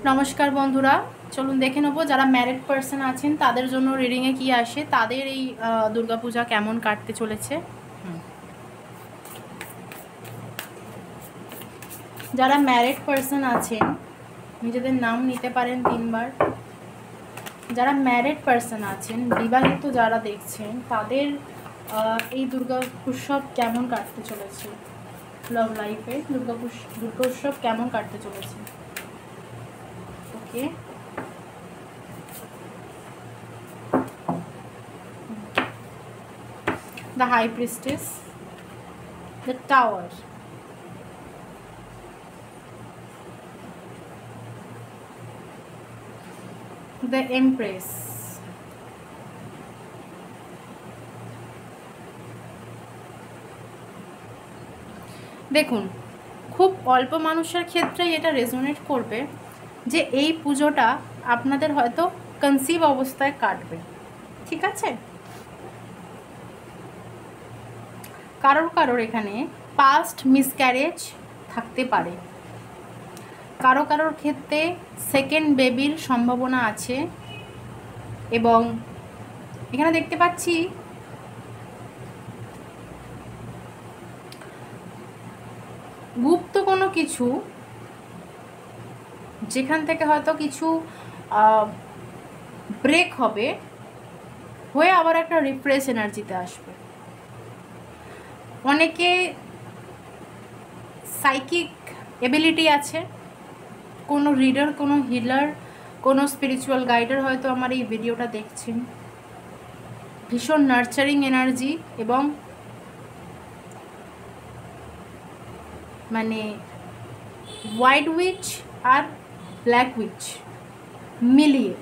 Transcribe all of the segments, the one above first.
নমস্কার বন্ধুরা, চলুন দেখে নেবো যারা ম্যারিড পার্সন আছেন তাদের জন্য রিডিংয়ে কি আসে, তাদের এই দুর্গাপূজা কেমন কাটতে চলেছে। যারা ম্যারিড পার্সন আছেন নিজেদের নাম নিতে পারেন 3 বার। যারা ম্যারিড পার্সন আছেন, বিবাহিত যারা দেখছেন, তাদের এই দুর্গা উৎসব কেমন কাটতে চলেছে, লাভ লাইফে দুর্গা উৎসব কেমন কাটতে চলেছে। ওকে, the High Priestess, the Tower, the Empress, দেখুন খুব অল্প মানুষের ক্ষেত্রেই এটা রেজোনেট করবে যে এই পুজোটা আপনাদের হয়তো কনসিভ অবস্থায় কাটবে, ঠিক আছে। কারোর এখানে পাস্ট মিসক্যারেজ থাকতে পারে, কারোর ক্ষেত্রে সেকেন্ড বেবির সম্ভাবনা আছে, এবং এখানে দেখতে পাচ্ছি গুপ্ত কোনো কিছু, যেখান থেকে হয়তো কিছু ব্রেক হবে, হয়ে আবার একটা রিফ্রেশ এনার্জিতে আসবে। অনেকে সাইকিক এবিলিটি আছে, কোনো রিডার, কোনো হিলার, কোনো স্পিরিচুয়াল গাইডার হয়তো আমার এই ভিডিওটা দেখছেন। ভীষণ নার্চারিং এনার্জি এবং মানে white which are black which মিলিয়ে,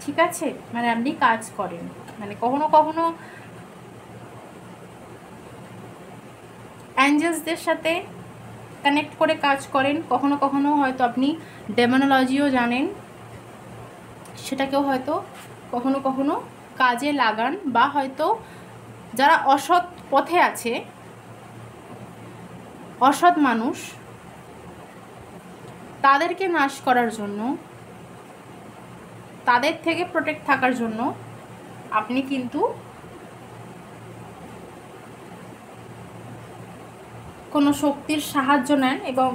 ঠিক আছে, মানে আপনি কাজ করেন, মানে কখনো কখনো অ্যাঞ্জেলসদের সাথে কানেক্ট করে কাজ করেন, কখনো কখনো হয়তো আপনি ডেমোনোলজিও জানেন, সেটাকেও হয়তো কখনো কখনো কাজে লাগান, বা হয়তো যারা অসৎ পথে আছে, অসৎ মানুষ, তাদেরকে নাশ করার জন্য, তাদের থেকে প্রোটেক্ট থাকার জন্য আপনি কিন্তু কোনো শক্তির সাহায্য নেন, এবং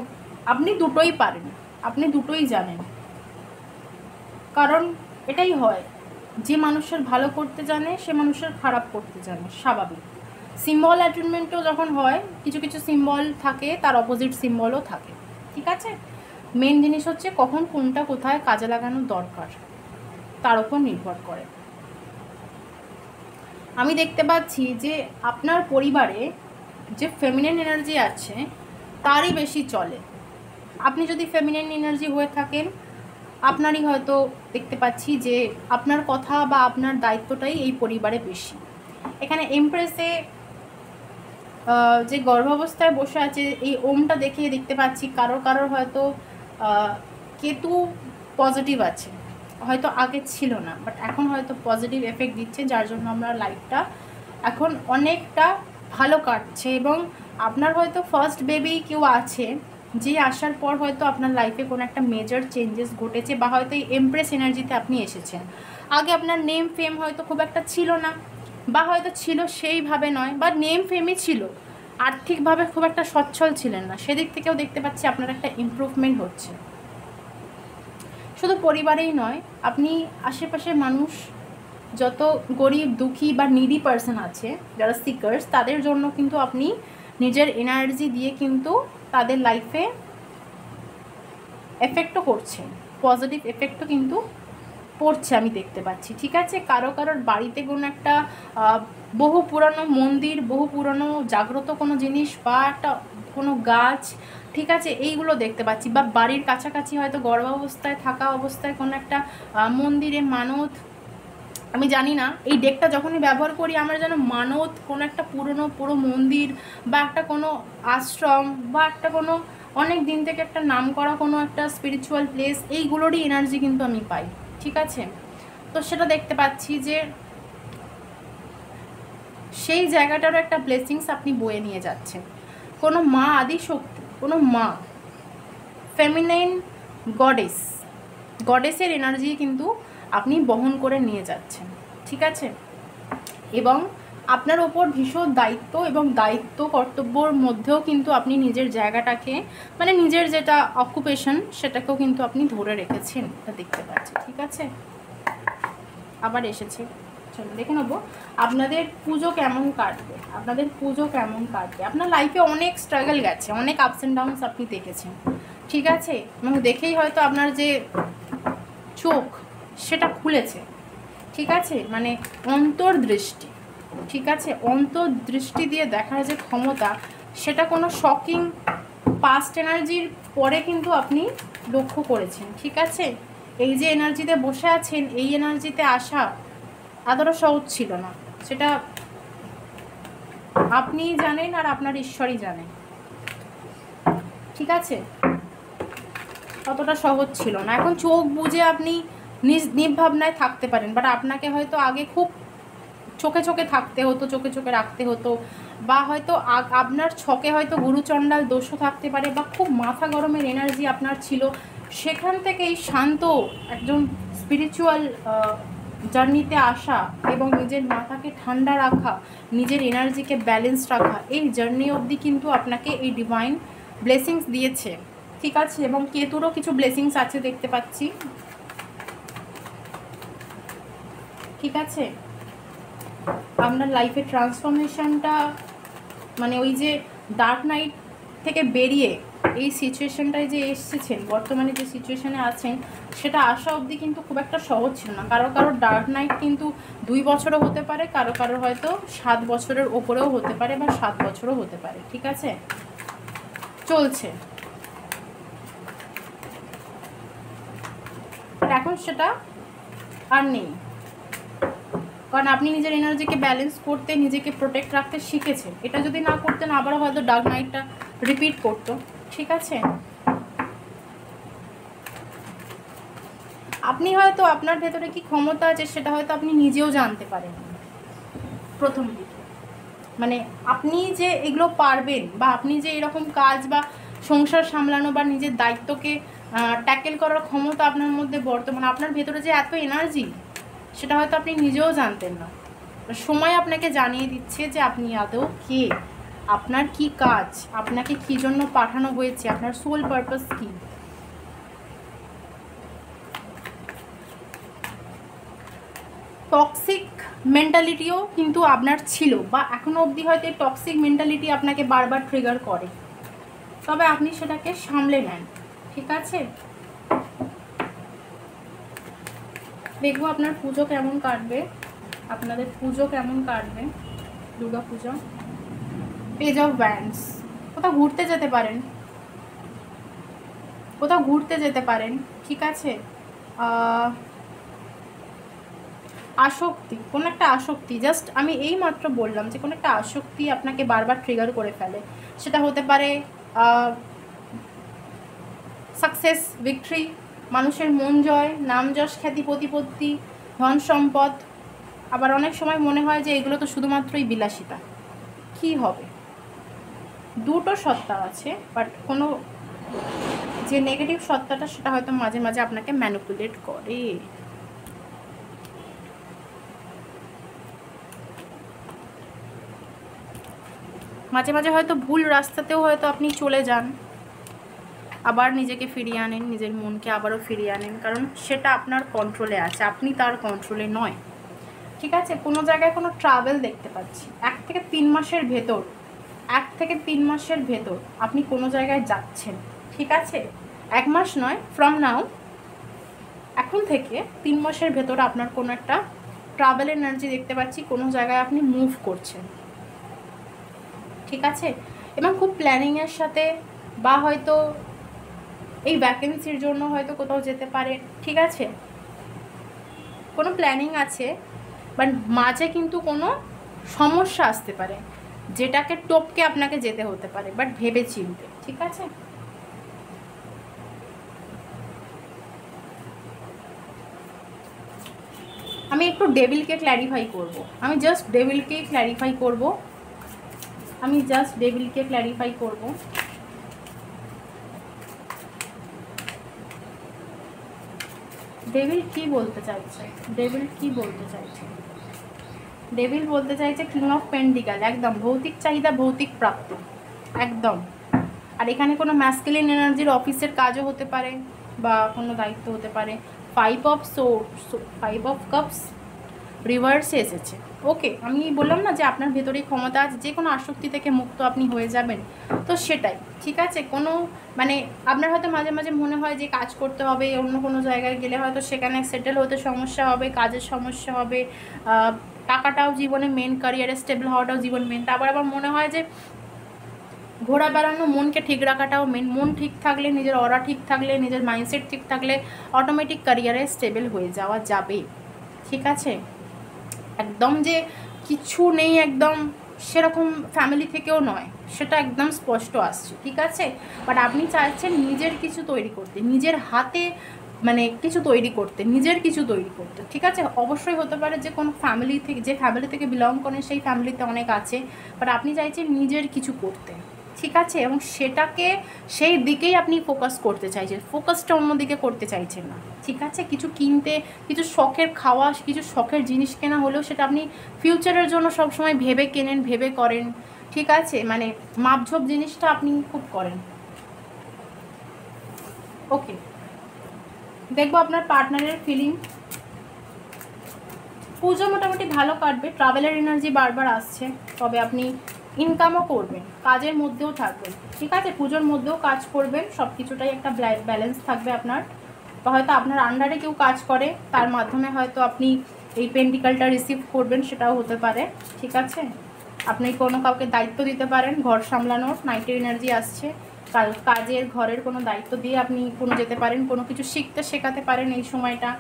আপনি দুটোই পারেন, আপনি দুটোই জানেন। কারণ এটাই হয়, যে মানুষের ভালো করতে জানে সে মানুষের খারাপ করতে জানে, স্বাভাবিক। সিম্বল অ্যাটেনমেন্টও যখন হয়, কিছু কিছু সিম্বল থাকে, তার অপোজিট সিম্বলও থাকে, ঠিক আছে। মেন জিনিস হচ্ছে কখন কোনটা কোথায় কাজে লাগানো দরকার, তার উপর নির্ভর করে। আমি দেখতে পাচ্ছি যে আপনার পরিবারে যে ফেমিনিন এনার্জি আছে তারই বেশি চলে। আপনি যদি ফেমিনিন এনার্জি হয়ে থাকেন, আপনারই হয়তো দেখতে পাচ্ছি যে আপনার কথা বা আপনার দায়িত্বটাই এই পরিবারে বেশি। এখানে এমপ্রেসে যে গর্ভাবস্থায় বসে আছে, এই ওমটা দেখে দেখতে পাচ্ছি কারোর হয়তো কেতু পজিটিভ আছে, হয়তো আগে ছিল না, বাট এখন হয়তো পজিটিভ এফেক্ট দিচ্ছে, যার জন্য আমরা লাইফটা এখন অনেকটা ভালো কাটছে। এবং আপনার হয়তো ফার্স্ট বেবি কেউ আছে, যে আসার পর হয়তো আপনার লাইফে কোনো একটা মেজর চেঞ্জেস ঘটেছে, বা হয়তো এই এমপ্রেস এনার্জিতে আপনি এসেছেন। আগে আপনার নেম ফেম হয়তো খুব একটা ছিল না, বা হয়তো ছিল সেইভাবে নয়, বা নেম ফেমই ছিল, আর্থিকভাবে খুব একটা সচ্ছল ছিলেন না, সেদিক থেকেও দেখতে পাচ্ছি আপনার একটা ইমপ্রুভমেন্ট হচ্ছে। শুধু পরিবারেই নয়, আপনি আশেপাশের মানুষ যত গরিব, দুঃখী বা নিডি পার্সন আছে, যারা সিকার্স, তাদের জন্য কিন্তু আপনি নিজের এনার্জি দিয়ে কিন্তু তাদের লাইফে এফেক্টও করছেন, পজিটিভ এফেক্টও কিন্তু পড়ছে, আমি দেখতে পাচ্ছি, ঠিক আছে। কারোর বাড়িতে কোনো একটা বহু পুরানো মন্দির, বহু পুরানো জাগ্রত কোনো জিনিস, বা একটা কোনো গাছ, ঠিক আছে, এইগুলো দেখতে পাচ্ছি। বা বাড়ির কাছাকাছি হয়তো গর্ভাবস্থায় থাকা অবস্থায় কোনো একটা মন্দিরে মানত, আমি জানি না, এই ডেকটা যখনই ব্যবহার করি আমরা যেন মানত কোনো একটা পুরো মন্দির, বা একটা কোনো আশ্রম, বা একটা কোনো অনেক দিন থেকে একটা নাম করা কোনো একটা স্পিরিচুয়াল প্লেস, এইগুলোরই এনার্জি কিন্তু আমি পাই, ঠিক আছে। তো সেটা দেখতে পাচ্ছি যে সেই জায়গাটারও একটা ব্লেসিংস আপনি বয়ে নিয়ে যাচ্ছেন। কোনো মা আদি শক্তি, কোনো মা, ফেমিনাইন গডেস, গডেসের এনার্জি কিন্তু আপনি বহন করে নিয়ে যাচ্ছেন, ঠিক আছে। এবং আপনার ওপর ভীষণ দায়িত্ব, এবং দায়িত্ব কর্তব্যর মধ্যেও কিন্তু আপনি নিজের জায়গাটাকে, মানে নিজের যেটা অকুপেশন সেটাকেও কিন্তু আপনি ধরে রেখেছেন, এটা দেখতে পাচ্ছি, ঠিক আছে। আবার এসেছে, চলো দেখে নেবো আপনাদের পুজো কেমন কাটবে, আপনাদের পুজো কেমন কাটবে। আপনার লাইফে অনেক স্ট্রাগল গেছে, অনেক আপস অ্যান্ড ডাউনস আপনি দেখেছেন, ঠিক আছে। এবং দেখেই হয়তো আপনার যে চোখ সেটা খুলেছে, ঠিক আছে, মানে অন্তর্দৃষ্টি, ঠিক আছে। অন্তর্দৃষ্টি দিয়ে দেখার যে ক্ষমতা, সেটা কোনো শকিং পাস্ট এনার্জির পরে কিন্তু আপনি লক্ষ্য করেছেন, ঠিক আছে। এই যে এনার্জিতে বসে আছেন, এই এনার্জিতে আসা এতটা সহজ ছিল না, সেটা আপনিই জানেন আর আপনার ঈশ্বরই জানেন, ঠিক আছে। অতটা সহজ ছিল না। এখন চোখ বুজে আপনি নির্ভাবনায় থাকতে পারেন, বাট আপনাকে হয়তো আগে খুব চোখে চোখে থাকতে হতো, চোখে চোখে রাখতে হতো, বা হয়তো আপনার ছকে হয়তো গুরুচণ্ডাল দোষও থাকতে পারে, বা খুব মাথা গরমের এনার্জি আপনার ছিল। সেখান থেকে এই শান্ত একজন স্পিরিচুয়াল জার্নিতে আসা এবং নিজের মাথাকে ঠান্ডা রাখা, নিজের এনার্জিকে ব্যালেন্স রাখা, এই জার্নি অবধি কিন্তু আপনাকে এই ডিভাইন ব্লেসিংস দিয়েছে, ঠিক আছে। এবং কেতুরও কিছু ব্লেসিংস আছে দেখতে পাচ্ছি, ঠিক আছে। আপনার লাইফে ট্রান্সফরমেশনটা, মানে ওই যে ডার্ক নাইট থেকে বেরিয়ে এই সিচুয়েশনটায় যে এসেছেন, বর্তমানে যে সিচুয়েশনে আছেন, সেটা আসা অবধি কিন্তু খুব একটা সহজ ছিল না। কারো কারো ডার্ক নাইট কিন্তু 2 বছরও হতে পারে, কারো কারো হয়তো 7 বছরের ওপরেও হতে পারে, বা 7 বছরও হতে পারে, ঠিক আছে। চলছে, এখন সেটা আর নেই, কারণ আপনি নিজের এনার্জিকে ব্যালেন্স করতে, নিজেকে প্রোটেক্ট রাখতে শিখেছেন। এটা যদি না করতেন, আবারও হয়তো ডার্ক নাইটটা রিপিট করতো, ঠিক আছে। আপনি হয়তো আপনার ভেতরে কি ক্ষমতা আছে সেটা হয়তো আপনি নিজেও জানতে পারেন প্রথম দিকে, মানে আপনি যে এগুলো পারবেন, বা আপনি যে এরকম কাজ বা সংসার সামলানো বা নিজের দায়িত্বকে ট্যাকেল করার ক্ষমতা আপনার মধ্যে বর্তমানে, আপনার ভেতরে যে এত এনার্জি, সেটা হয়তো আপনি নিজেও জানতেন না। সময় আপনাকে জানিয়ে দিচ্ছে যে আপনি আদৌ কে, আপনার কি কাজ, আপনাকে কি জন্য পাঠানো হয়েছে, আপনার সোল পারপাস কি। টক্সিক মেন্টালিটিও কিন্তু আপনার ছিল, বা এখনো অবধি হয়তো এই টক্সিক মেন্টালিটি আপনাকে বারবার ট্রিগার করে, তবে আপনি সেটাকে সামলে নেন, ঠিক আছে। দেখবো আপনার পুজো কেমন কাটবে, আপনাদের পুজো কেমন কাটবে, দুর্গা পুজো। পেজ অফ ওয়ান্ডস, কোথাও ঘুরতে যেতে পারেন, কোথাও ঘুরতে যেতে পারেন, ঠিক আছে। আসক্তি, কোনো একটা আসক্তি, জাস্ট আমি এই মাত্র বললাম যে কোনো একটা আসক্তি আপনাকে বারবার ট্রিগার করে ফেলে। সেটা হতে পারে সাকসেস, ভিক্টরি, মানুষের মন জয়, নাম যশ, খ্যাতি, প্রতিপত্তি, ধন সম্পদ। আবার অনেক সময় মনে হয় যে এগুলো তো শুধুমাত্রই বিলাসিতা, কি হবে। দুটো সত্তা আছে, বাট কোনো যে নেগেটিভ সত্তাটা, সেটা হয়তো মাঝে মাঝে আপনাকে ম্যানিপুলেট করে। মাঝে মাঝে হয়তো ভুল রাস্তাতেও হয়তো আপনি চলে যান, আবার নিজেকে ফিরিয়ে আনেন, নিজের মনকে আবারও ফিরিয়ে আনেন, কারণ সেটা আপনার কন্ট্রোলে আছে, আপনি তার কন্ট্রোলে নয়, ঠিক আছে। কোনো জায়গায় কোনো ট্রাভেল দেখতে পাচ্ছি, 1 থেকে 3 মাসের ভেতর, 1 থেকে 3 মাসের ভেতর আপনি কোনো জায়গায় যাচ্ছেন, ঠিক আছে। 1 মাস নয়, ফ্রম নাও, এখন থেকে 3 মাসের ভেতর আপনার কোনো একটা ট্রাভেল এনার্জি দেখতে পাচ্ছি, কোনো জায়গায় আপনি মুভ করছেন, ঠিক আছে। এবং খুব প্ল্যানিংয়ের সাথে, বা হয়তো এই ভ্যাকেন্সির জন্য হয়তো কোথাও যেতে পারে, ঠিক আছে। কোনো প্ল্যানিং আছে, বাট মাঝে কিন্তু কোনো সমস্যা আসতে পারে, যেটাকে টপকে আপনাকে যেতে হতে পারে, বাট ভেবে চিনতে, ঠিক আছে। আমি একটু ডেভিলকে ক্ল্যারিফাই করব, আমি জাস্ট ডেভিলকে ক্ল্যারিফাই করব, আমি জাস্ট ডেভিলকে ক্ল্যারিফাই করব। ডেভিল কি বলতে চাইছে? ডেভিল কি বলতে চাইছে? ডেভিল বলতে চাইছে কিং অফ পেন্টিকাল, একদম ভৌতিক চাহিদা, ভৌতিক প্রাপ্ত, একদম। আর এখানে কোনো ম্যাসকুলিন এনার্জির অফিসের কাজও হতে পারে বা কোনো দায়িত্ব হতে পারে। 5 অফ কাপস রিভার্সে এসেছে। ওকে, আমি বললাম না যে আপনার ভেতরে ক্ষমতা আছে, যে কোনো আসক্তি থেকে মুক্ত আপনি হয়ে যাবেন, তো সেটাই ঠিক আছে। কোনো মানে আপনার হয়তো মাঝে মাঝে মনে হয় যে কাজ করতে হবে, অন্য কোনো জায়গায় গেলে হয়তো সেখানে সেটেল হতে সমস্যা হবে, কাজের সমস্যা হবে, টাকাটাও জীবনে মেন, ক্যারিয়ারে স্টেবল হওয়াটাও জীবন মেন। তারপর আবার মনে হয় যে ঘোরা বেড়ানো, মনকে ঠিক রাখাটাও মেন। মন ঠিক থাকলে, নিজের অরা ঠিক থাকলে, নিজের মাইন্ডসেট ঠিক থাকলে অটোমেটিক ক্যারিয়ারে স্টেবল হয়ে যাওয়া যাবে, ঠিক আছে। একদম যে কিছু নেই একদম সেরকম ফ্যামিলি থেকেও নয়, সেটা একদম স্পষ্ট আসছে, ঠিক আছে। বাট আপনি চাইছেন নিজের কিছু তৈরি করতে, নিজের হাতে মানে কিছু তৈরি করতে, নিজের কিছু তৈরি করতে, ঠিক আছে। অবশ্যই হতে পারে যে কোনো ফ্যামিলি থেকে, যে ফ্যামিলি থেকে বিলং করেন সেই ফ্যামিলিতে অনেক আছে, বাট আপনি চাইছেন নিজের কিছু করতে, ঠিক আছে। এবং সেটাকে সেই দিকেই আপনি ফোকাস করতে চাইছেন, ফোকাসটা অন্যদিকে করতে চাইছেন না, ঠিক আছে। কিছু কিনতে, কিছু শখের খাওয়া, কিছু শখের জিনিস কেনা হলেও সেটা আপনি ফিউচারের জন্য সবসময় ভেবে কেনেন, ভেবে করেন, ঠিক আছে। মানে মাপঝোপ জিনিসটা আপনি খুব করেন। ওকে, দেখবো আপনার পার্টনারের ফিলিং। পুজো মোটামুটি ভালো কাটবে, ট্রাভেলের এনার্জি বারবার আসছে, তবে আপনি ইনকামও করবেন, কাজের মধ্যেও থাকবেন, ঠিক আছে। পুজোর মধ্যেও কাজ করবেন, সব কিছুটাই একটা ব্যালেন্স থাকবে আপনার। বা হয়তো আপনার আন্ডারে কেউ কাজ করে, তার মাধ্যমে হয়তো আপনি এই পেন্টিকালটা রিসিভ করবেন, সেটাও হতে পারে, ঠিক আছে। আপনি কোনো কাউকে দায়িত্ব দিতে পারেন ঘর সামলানোর, নাইটের এনার্জি আসছে, কাজের ঘরের কোনো দায়িত্ব দিয়ে আপনি কোনো যেতে পারেন, কোনো কিছু শিখতে শেখাতে পারেন এই সময়টা।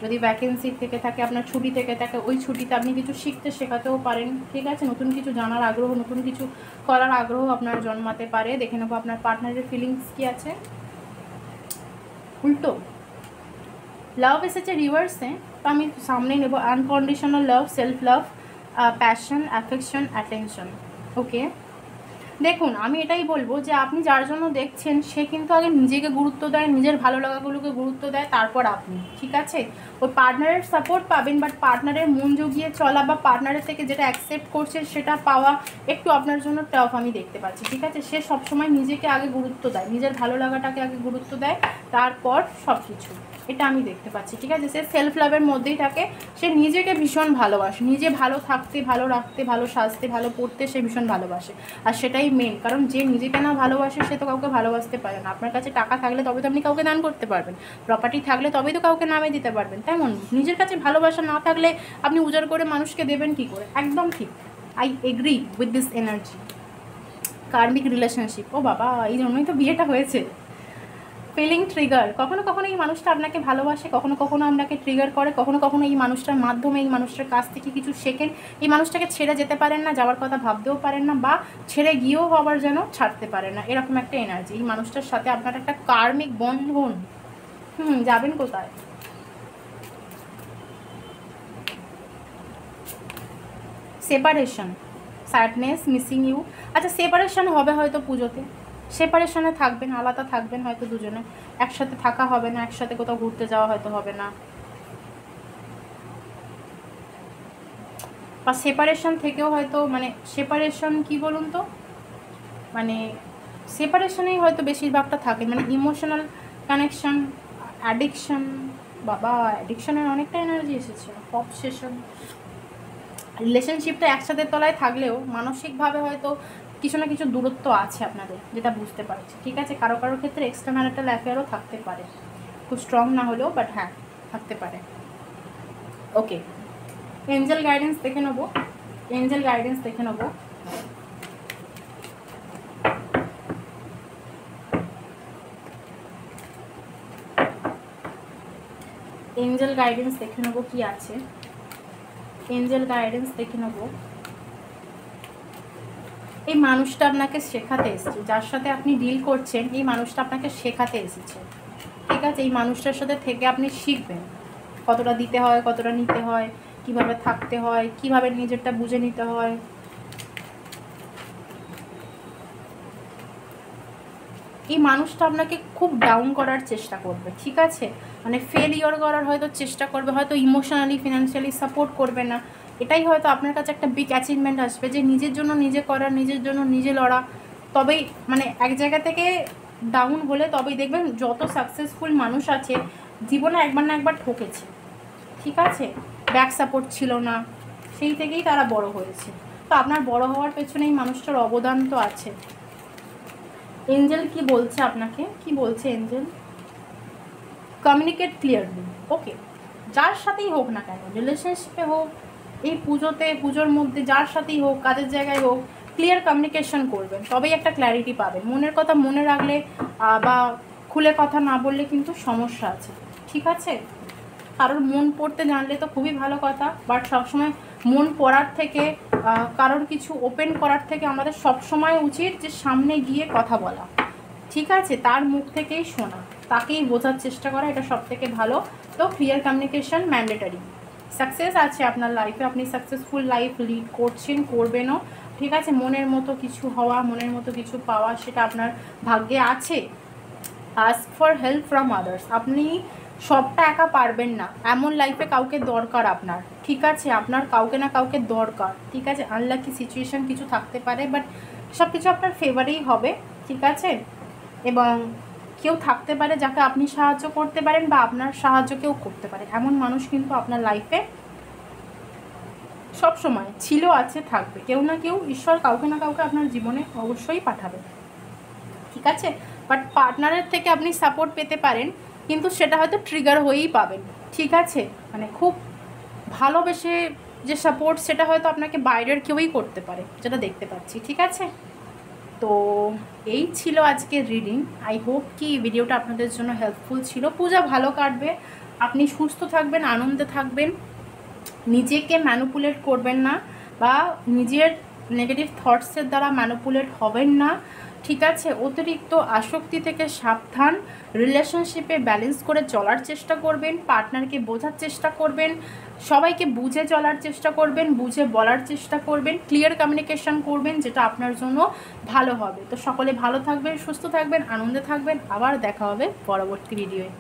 যদি ভ্যাকেন্সি থেকে থাকে, আপনার ছুটি থেকে থাকে, ওই ছুটিতে আপনি কিছু শিখতে শেখাতেও পারেন, ঠিক আছে। নতুন কিছু জানার আগ্রহ, নতুন কিছু করার আগ্রহ আপনার জন্মাতে পারে। দেখে নেবো আপনার পার্টনারের ফিলিংস কী আছে। উল্টো লাভ এসেছে রিভার্সে, তো আমি সামনেই নেবো unconditional love, self love, passion, affection, attention. Okay, দেখুন আমি এটাই বলবো যে আপনি যার জন্য দেখছেন সে কিন্তু আগে নিজেকে গুরুত্ব দেয়, নিজের ভালো লাগাগুলোকে গুরুত্ব দেয়, তারপর আপনি, ঠিক আছে। ওই পার্টনারের সাপোর্ট পাবেন, বাট পার্টনারের মন জুগিয়ে চলা বা পার্টনারের থেকে যেটা অ্যাকসেপ্ট করছে সেটা পাওয়া একটু আপনার জন্য টাফ আমি দেখতে পাচ্ছি, ঠিক আছে। সে সবসময় নিজেকে আগে গুরুত্ব দেয়, নিজের ভালো লাগাটাকে আগে গুরুত্ব দেয়, তারপর সব কিছু, এটা আমি দেখতে পাচ্ছি, ঠিক আছে। সে সেলফ লাভের মধ্যেই থাকে, সে নিজেকে ভীষণ ভালোবাসে, নিজে ভালো থাকতে, ভালো রাখতে, ভালো সাজতে, ভালো পড়তে সে ভীষণ ভালোবাসে। আর সেটাই মেন, কারণ যে নিজেকে না ভালোবাসে সে তো কাউকে ভালোবাসতে পারে না। আপনার কাছে টাকা থাকলে তবে তো আপনি কাউকে দান করতে পারবেন, প্রপার্টি থাকলে তবেই তো কাউকে নামে দিতে পারবেন, তেমন নিজের কাছে ভালোবাসা না থাকলে আপনি উজাড় করে মানুষকে দেবেন কী করে? একদম ঠিক, I agree with this energy. Karmic relationship, ও বাবা, এই জন্যই তো বিয়েটা হয়েছে। ফিলিং ট্রিগার, কখনো কখনো এই মানুষটা আপনাকে ভালোবাসে, কখনো কখনো আপনাকে ট্রিগার করে, কখনো কখনো এই মানুষটার মাধ্যমে, এই মানুষটার কাছ থেকে কিছু শেখেন। এই মানুষটাকে ছেড়ে যেতে পারেন না, যাওয়ার কথা ভাবতেও পারেন না, বা ছেড়ে গিয়েও আবার যেন ছাড়তে পারেন না, এরকম একটা এনার্জি। এই মানুষটার সাথে আপনার একটা কার্মিক বন্ধন, যাবেন কোথায়? Separation, sadness, missing you. আচ্ছা, সেপারেশন হবে হয়তো পুজোতে, সেপারেশনে থাকবেন, আলাদা থাকবেন হয়তো দুজনে, একসাথে থাকা হবে না, একসাথে কোথাও ঘুরতে যাওয়া হয়তো হবে না, বা সেপারেশন থেকেও হয়তো মানে সেপারেশন কি বলুন তো, মানে সেপারেশনেই হয়তো বেশিরভাগটা থাকে, মানে ইমোশনাল কানেকশন, অ্যাডিকশন। বাবা, অ্যাডিকশনের অনেকটা এনার্জি এসেছে, অবসেশন। রিলেশনশিপটা একসাথে তলায় থাকলেও মানসিকভাবে হয়তো কিছু না কিছু দূরত্ব আছে আপনাদের, যেটা বুঝতে পারছি, ঠিক আছে। কারো কারোর ক্ষেত্রে এক্সট্রা ম্যারিটাল অ্যাফেয়ারও থাকতে পারে, খুব স্ট্রং না হলেও, বাট হ্যাঁ থাকতে পারে। ওকে, এঞ্জেল গাইডেন্স দেখে নেবো, এঞ্জেল গাইডেন্স দেখে নেবো। এঞ্জেল গাইডেন্স দেখে নেবো কি আছে, এঞ্জেল গাইডেন্স দেখে নেবো। এই মানুষটা আপনাকে শেখাতে এসেছে, যার সাথে আপনি ডিল করছেন, এই মানুষটা আপনাকে শেখাতে এসেছে, ঠিক আছে। এই মানুষটার সাথে থেকে আপনি শিখবেন কতটা দিতে হয়, কতটা নিতে হয়, কিভাবে থাকতে হয়, কিভাবে নিজেরটা বুঝে নিতে হয়। এই মানুষটা আপনাকে খুব ডাউন করার চেষ্টা করবে, ঠিক আছে, মানে ফেলিওর করার হয়তো চেষ্টা করবে, হয়তো ইমোশনালি ফিনান্সিয়ালি সাপোর্ট করবে না। এটাই হয়তো আপনার কাছে একটা বিগ অ্যাচিভমেন্ট আসবে যে নিজের জন্য নিজে করা, নিজের জন্য নিজে লড়া। তবেই মানে এক জায়গা থেকে ডাউন হলে তবেই দেখবেন যত সাকসেসফুল মানুষ আছে জীবনে একবার না একবার ঠকেছে, ঠিক আছে, ব্যাক সাপোর্ট ছিল না, সেই থেকেই তারা বড় হয়েছে। তো আপনার বড় হওয়ার পেছনে এই মানুষটার অবদান তো আছে। এঞ্জেল কি বলছে আপনাকে, কি বলছে এঞ্জেল? Communicate clearly. ওকে, যার সাথেই হোক না কেন, রিলেশনশিপে হোক, এই পুজোর মধ্যে যার সাথেই হোক, কাজের জায়গায় হোক, ক্লিয়ার কমিউনিকেশন করবেন, তবেই একটা ক্ল্যারিটি পাবেন। মনের কথা মনে রাখলে বা খুলে কথা না বললে কিন্তু সমস্যা আছে, ঠিক আছে। কারোর মন পড়তে জানলে তো খুবই ভালো কথা, বাট সবসময় মন পড়ার থেকে কারোর কিছু ওপেন করার থেকে আমাদের সবসময় উচিত যে সামনে গিয়ে কথা বলা, ঠিক আছে, তার মুখ থেকেই শোনা, তাকেই বোঝার চেষ্টা করা, এটা সব থেকে ভালো। তো ক্লিয়ার কমিউনিকেশন ম্যান্ডেটারি। সাকসেস আছে আপনার লাইফে, আপনি সাকসেসফুল লাইফ লিড করছেন, করবেনও, ঠিক আছে। মনের মতো কিছু হওয়া, মনের মতো কিছু পাওয়া, সেটা আপনার ভাগ্যে আছে। Ask for help from others. আপনি সবটা একা পারবেন না, এমন লাইফে কাউকে দরকার আপনার, ঠিক আছে, আপনার কাউকে না কাউকে দরকার, ঠিক আছে। আনলাকি সিচুয়েশান কিছু থাকতে পারে, বাট সব কিছু আপনার ফেভারেই হবে, ঠিক আছে। এবং কেউ থাকতে পারে যাকে আপনি সাহায্য করতে পারেন বা আপনার সাহায্য কেউ করতে পারে, এমন মানুষ কিন্তু আপনার লাইফে সব সময় ছিল, আছে, থাকবে। কেউ না কেউ, ঈশ্বর কাউকে না কাউকে আপনার জীবনে অবশ্যই পাঠাবে, ঠিক আছে। বাট পার্টনারের থেকে আপনি সাপোর্ট পেতে পারেন, কিন্তু সেটা হয়তো ট্রিগার হয়েই পাবেন, ঠিক আছে। মানে খুব ভালোবেসে যে সাপোর্ট, সেটা হয়তো আপনাকে বাইরের কেউই করতে পারে, যেটা দেখতে পাচ্ছি, ঠিক আছে। তো এই ছিল আজকের রিডিং। আই হোপ কি ভিডিওটা আপনাদের জন্য হেল্পফুল ছিল। পূজা ভালো কাটবে, আপনি সুস্থ থাকবেন, আনন্দে থাকবেন, নিজেকে ম্যানুপুলেট করবেন না বা নিজের নেগেটিভ থটসের দ্বারা ম্যানুপুলেট হবেন না, ঠিক আছে। অতিরিক্ত আসক্তি থেকে সাবধান, রিলেশনশিপে ব্যালেন্স করে চলার চেষ্টা করবেন, পার্টনারকে বোঝার চেষ্টা করবেন, সবাইকে বুঝে চলার চেষ্টা করবেন, বুঝে বলার চেষ্টা করবেন, ক্লিয়ার কমিউনিকেশন করবেন, যেটা আপনার জন্য ভালো হবে। তো সকলে ভালো থাকবেন, সুস্থ থাকবেন, আনন্দে থাকবেন। আবার দেখা হবে পরবর্তী ভিডিওয়ে।